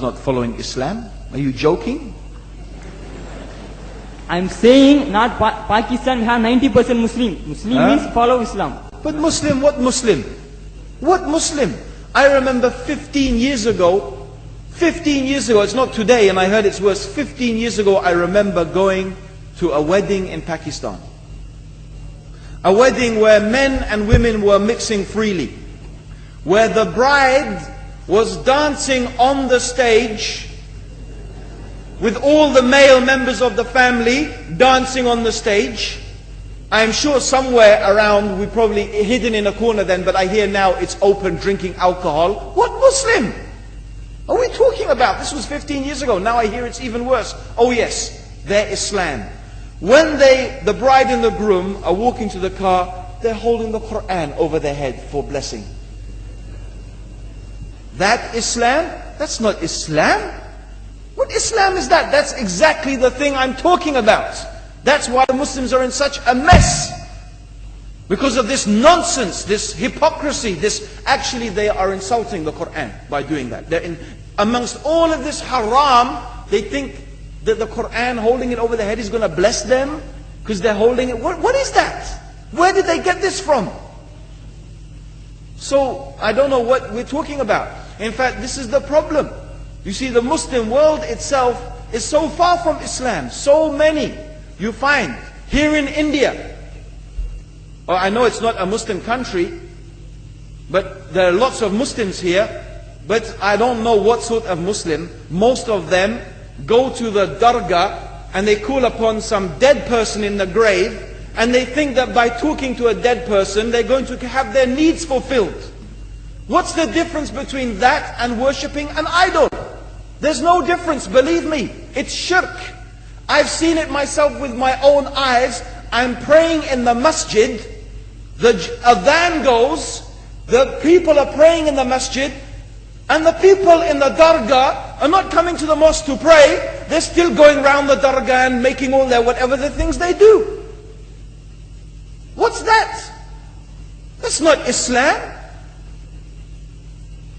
Pakistan's not following Islam? Are you joking? I'm saying not Pakistan, we have 90% Muslim. Muslim means follow Islam. But Muslim, what Muslim? What Muslim? I remember 15 years ago, it's not today and I heard it's worse, 15 years ago I remember going to a wedding in Pakistan. A wedding where men and women were mixing freely. Where the bride was dancing on the stage with all the male members of the family dancing on the stage. I'm sure somewhere around, we probably hidden in a corner then, but I hear now it's open, drinking alcohol. What Muslim are we talking about? This was 15 years ago. Now I hear it's even worse. Oh yes, their Islam. When the bride and the groom are walking to the car, they're holding the Quran over their head for blessing. That Islam? That's not Islam. What Islam is that? That's exactly the thing I'm talking about. That's why the Muslims are in such a mess. Because of this nonsense, this hypocrisy, actually they are insulting the Quran by doing that. Amongst all of this haram, they think that the Quran, holding it over their head, is going to bless them because they're holding it. What is that? Where did they get this from? So I don't know what we're talking about. In fact, this is the problem. You see, the Muslim world itself is so far from Islam. So many you find here in India. I know it's not a Muslim country, but there are lots of Muslims here. But I don't know what sort of Muslim. Most of them go to the dargah and they call upon some dead person in the grave, and they think that by talking to a dead person they're going to have their needs fulfilled. What's the difference between that and worshipping an idol? There's no difference, believe me. It's shirk. I've seen it myself with my own eyes. I'm praying in the masjid, the adhan goes, the people are praying in the masjid, and the people in the dargah are not coming to the mosque to pray. They're still going around the dargah and making all their whatever the things they do. What's that? That's not Islam.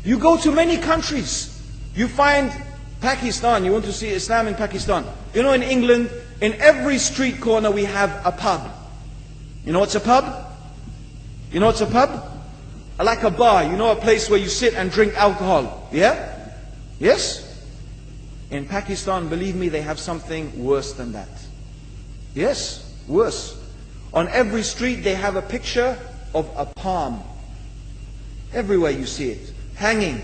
You go to many countries, you find Pakistan, you want to see Islam in Pakistan. You know, in England, in every street corner we have a pub. You know what's a pub? You know what's a pub? Like a bar, you know, a place where you sit and drink alcohol. Yeah? Yes? In Pakistan, believe me, they have something worse than that. Yes, worse. On every street they have a picture of a palm. Everywhere you see it, hanging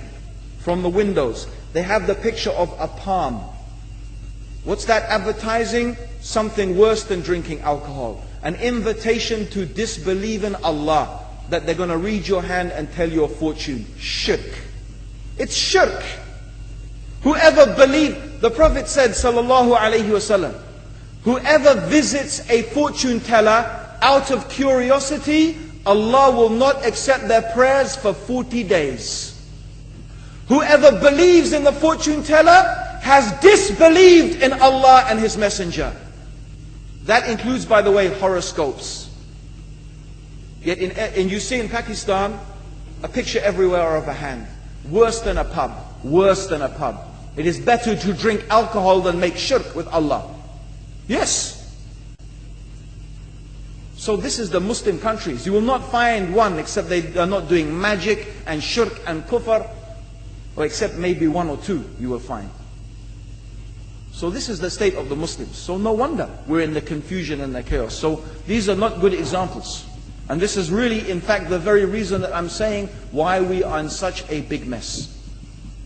from the windows. They have the picture of a palm. What's that advertising? Something worse than drinking alcohol. An invitation to disbelieve in Allah. That they're going to read your hand and tell your fortune. Shirk. It's shirk. Whoever believes, the Prophet said, sallallahu alaihi wasallam, whoever visits a fortune teller out of curiosity, Allah will not accept their prayers for 40 days. Whoever believes in the fortune teller has disbelieved in Allah and His Messenger. That includes, by the way, horoscopes. Yet you see in Pakistan, a picture everywhere of a hand. Worse than a pub. Worse than a pub. It is better to drink alcohol than make shirk with Allah. Yes. So this is the Muslim countries. You will not find one except they are not doing magic and shirk and kufr, or except maybe one or two you will find. So this is the state of the Muslims. So no wonder we're in the confusion and the chaos. So these are not good examples. And this is really, in fact, the very reason that I'm saying why we are in such a big mess.